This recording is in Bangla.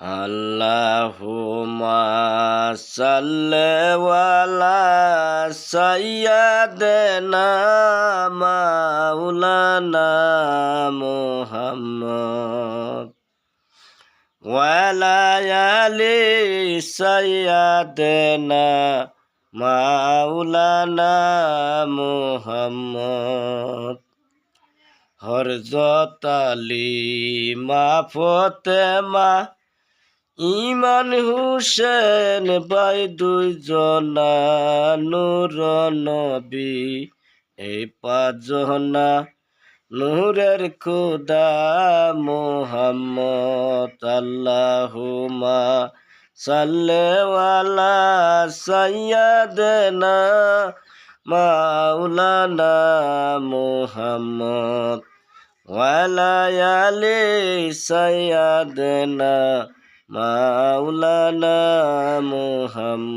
আল্লাহুম্মা সাল্লি আলা সাইয়্যিদিনা মাওলানা মুহাম্মদ ওয়া আলা আলি সাইয়্যিদিনা মাওলানা মুহাম্মদ হযরত আলী মা ফাতেমা ইমান হুসেন ভাই দুইজনা নূর নবী এই পাঁচজনা নূরের খুদা মুহাম্মদ আল্লাহুম্মা সাল্লি আলা সাইয়্যিদিনা মাওলানা মুহাম্মদ ওয়া আলা আলি সাইয়্যিদিনা মাওলানা মুহাম্মদ।